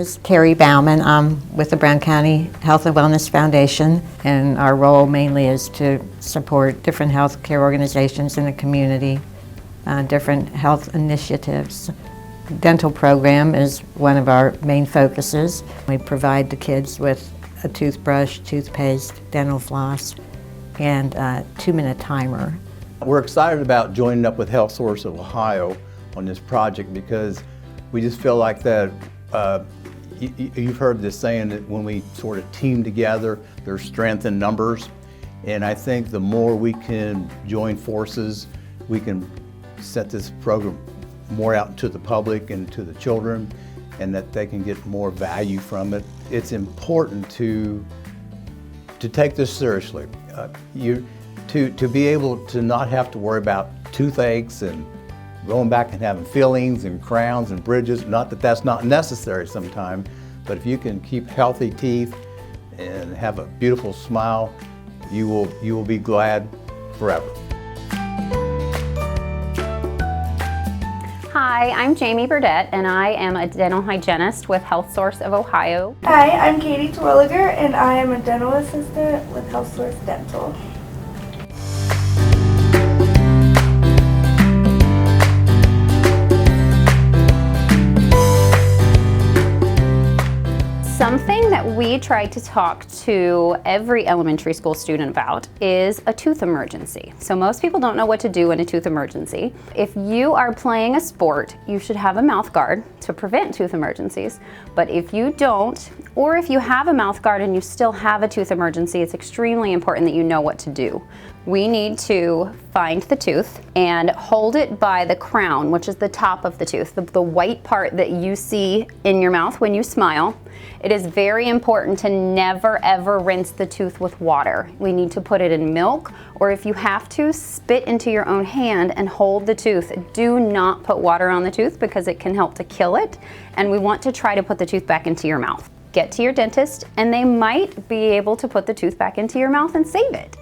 is Carrie Bauman. I'm with the Brown County Health and Wellness Foundation, and our role mainly is to support different health care organizations in the community, different health initiatives. Dental program is one of our main focuses. We provide the kids with a toothbrush, toothpaste, dental floss, and a 2-minute timer. We're excited about joining up with Health Source of Ohio on this project because we just feel like that, you've heard this saying that when we sort of team together, there's strength in numbers. And I think the more we can join forces, we can set this program more out to the public and to the children, and that they can get more value from it. It's important to take this seriously. To be able to not have to worry about toothaches and going back and having fillings and crowns and bridges. Not that that's not necessary sometimes, but if you can keep healthy teeth and have a beautiful smile, you will be glad forever. Hi, I'm Jamie Burdett, and I am a dental hygienist with Health Source of Ohio. Hi, I'm Katie Terwilliger, and I am a dental assistant with Health Source Dental. Something that we try to talk to every elementary school student about is a tooth emergency. So most people don't know what to do in a tooth emergency. If you are playing a sport, you should have a mouth guard to prevent tooth emergencies. But if you don't, or if you have a mouth guard and you still have a tooth emergency, it's extremely important that you know what to do. We need to find the tooth and hold it by the crown, which is the top of the tooth, the white part that you see in your mouth when you smile. It is very important to never ever rinse the tooth with water. We need to put it in milk, or if you have to, spit into your own hand and hold the tooth. Do not put water on the tooth because it can help to kill it, and we want to try to put the tooth back into your mouth. Get to your dentist and they might be able to put the tooth back into your mouth and save it.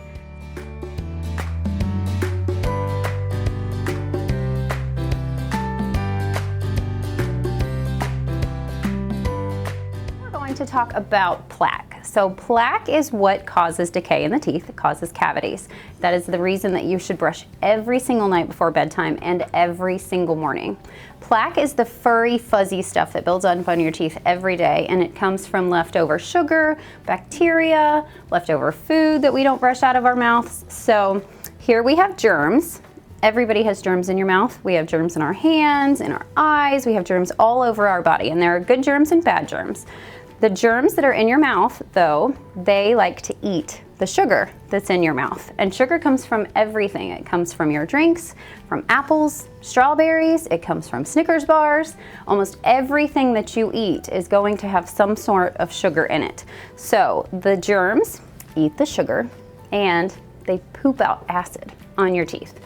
To talk about plaque. So plaque is what causes decay in the teeth. It causes cavities. That is the reason that you should brush every single night before bedtime and every single morning. Plaque is the furry, fuzzy stuff that builds up on your teeth every day, and it comes from leftover sugar, bacteria, leftover food that we don't brush out of our mouths. So here we have germs. Everybody has germs in your mouth. We have germs in our hands, in our eyes. We have germs all over our body, and there are good germs and bad germs. The germs that are in your mouth, though, they like to eat the sugar that's in your mouth. And sugar comes from everything. It comes from your drinks, from apples, strawberries, it comes from Snickers bars. Almost everything that you eat is going to have some sort of sugar in it. So the germs eat the sugar and they poop out acid on your teeth.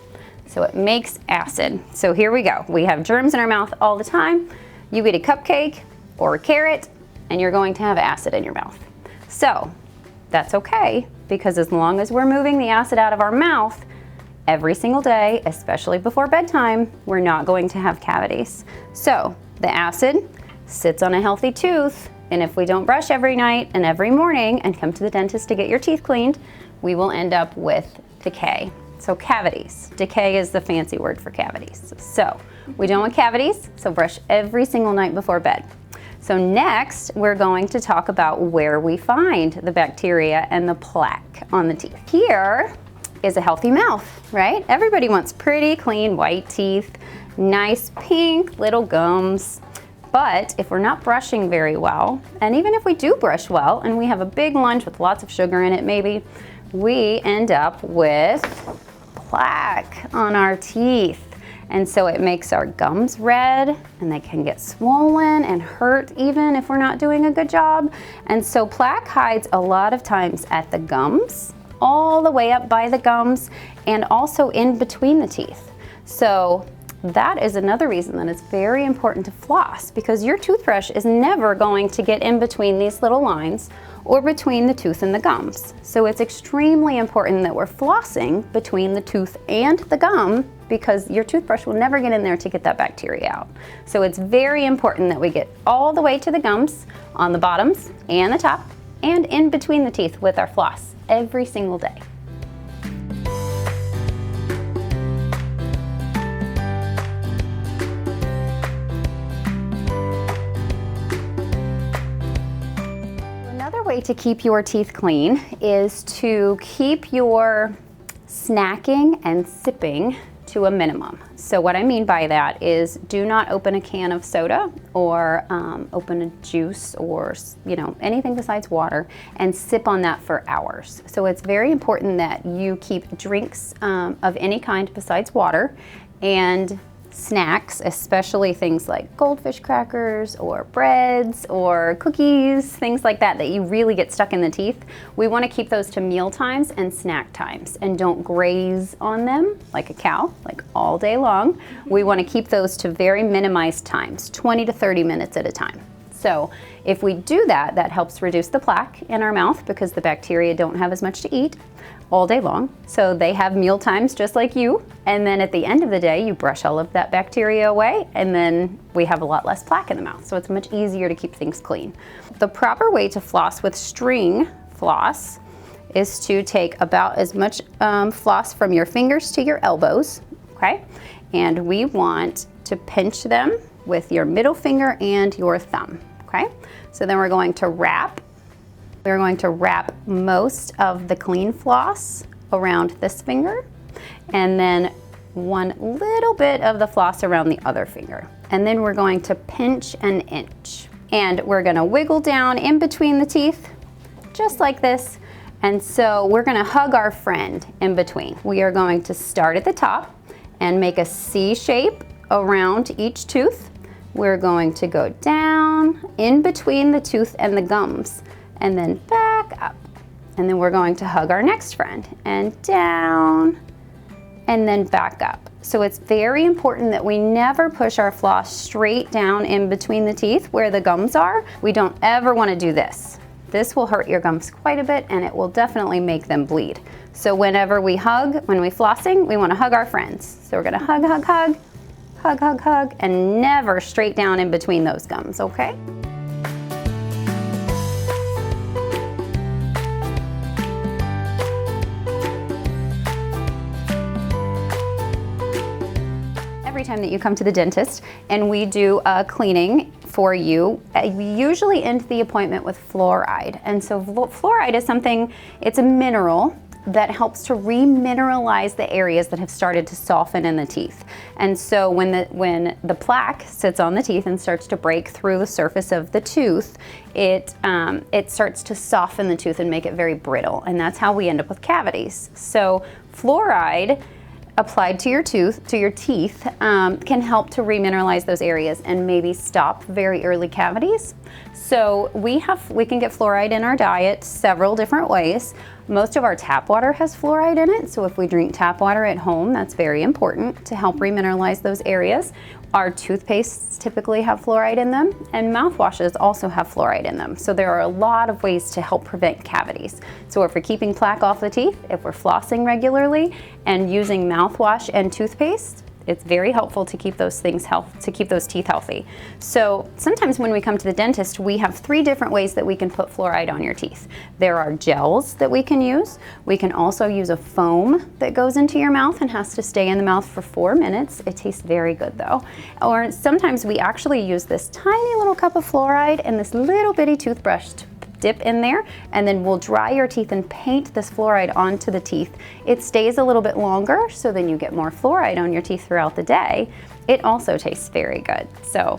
So it makes acid. So here we go. We have germs in our mouth all the time. You eat a cupcake or a carrot, and you're going to have acid in your mouth. So that's okay, because as long as we're moving the acid out of our mouth every single day, especially before bedtime, we're not going to have cavities. So the acid sits on a healthy tooth, and if we don't brush every night and every morning and come to the dentist to get your teeth cleaned, we will end up with decay. So cavities. Decay is the fancy word for cavities. So we don't want cavities, so brush every single night before bed. So next, we're going to talk about where we find the bacteria and the plaque on the teeth. Here is a healthy mouth, right? Everybody wants pretty, clean, white teeth, nice pink little gums. But if we're not brushing very well, and even if we do brush well, and we have a big lunch with lots of sugar in it maybe, we end up with plaque on our teeth. And so it makes our gums red, and they can get swollen and hurt even if we're not doing a good job. And so plaque hides a lot of times at the gums, all the way up by the gums, and also in between the teeth. So that is another reason that it's very important to floss, because your toothbrush is never going to get in between these little lines or between the tooth and the gums. So it's extremely important that we're flossing between the tooth and the gum, because your toothbrush will never get in there to get that bacteria out. So it's very important that we get all the way to the gums, on the bottoms and the top, and in between the teeth with our floss every single day. Another way to keep your teeth clean is to keep your snacking and sipping to a minimum. So what I mean by that is, do not open a can of soda or open a juice or anything besides water and sip on that for hours. So it's very important that you keep drinks of any kind besides water and snacks, especially things like goldfish crackers or breads or cookies, things like that that you really get stuck in the teeth. We want to keep those to meal times and snack times, and don't graze on them like a cow, like all day long. We want to keep those to very minimized times, 20 to 30 minutes at a time. So if we do that, that helps reduce the plaque in our mouth, because the bacteria don't have as much to eat all day long. So they have meal times just like you. And then at the end of the day, you brush all of that bacteria away, and then we have a lot less plaque in the mouth. So it's much easier to keep things clean. The proper way to floss with string floss is to take about as much floss from your fingers to your elbows, okay? And we want to pinch them with your middle finger and your thumb, okay? So then we're going to wrap. We're going to wrap most of the clean floss around this finger, and then one little bit of the floss around the other finger. And then we're going to pinch an inch. And we're gonna wiggle down in between the teeth, just like this. And so we're gonna hug our friend in between. We are going to start at the top and make a C shape around each tooth. We're going to go down in between the tooth and the gums, and then back up. And then we're going to hug our next friend, and down, and then back up. So it's very important that we never push our floss straight down in between the teeth where the gums are. We don't ever want to do this. This will hurt your gums quite a bit, and it will definitely make them bleed. So whenever we hug, when we're flossing, we want to hug our friends. So we're going to hug, hug, hug, hug, hug, hug, and never straight down in between those gums, okay? Every time that you come to the dentist and we do a cleaning for you, we usually end the appointment with fluoride. And so fluoride is something, it's a mineral that helps to remineralize the areas that have started to soften in the teeth. And so when the plaque sits on the teeth and starts to break through the surface of the tooth, it starts to soften the tooth and make it very brittle. And that's how we end up with cavities. So fluoride applied to your teeth can help to remineralize those areas and maybe stop very early cavities. So we can get fluoride in our diet several different ways. Most of our tap water has fluoride in it, so if we drink tap water at home, that's very important to help remineralize those areas. Our toothpastes typically have fluoride in them, and mouthwashes also have fluoride in them. So there are a lot of ways to help prevent cavities. So if we're keeping plaque off the teeth, if we're flossing regularly and using mouthwash and toothpaste, it's very helpful to keep those teeth healthy. So sometimes when we come to the dentist, we have 3 different ways that we can put fluoride on your teeth. There are gels that we can use. We can also use a foam that goes into your mouth and has to stay in the mouth for 4 minutes. It tastes very good though. Or sometimes we actually use this tiny little cup of fluoride and this little bitty toothbrush to dip in there, and then we'll dry your teeth and paint this fluoride onto the teeth. It stays a little bit longer, so then you get more fluoride on your teeth throughout the day. It also tastes very good. So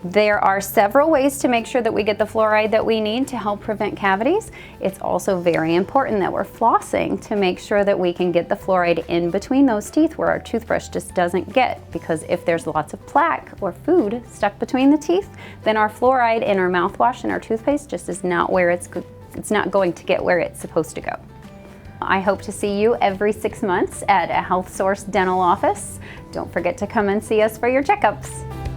there are several ways to make sure that we get the fluoride that we need to help prevent cavities. It's also very important that we're flossing to make sure that we can get the fluoride in between those teeth where our toothbrush just doesn't get, because if there's lots of plaque or food stuck between the teeth, then our fluoride in our mouthwash and our toothpaste just is not where it's not going to get where it's supposed to go. I hope to see you every 6 months at a Health Source dental office. Don't forget to come and see us for your checkups.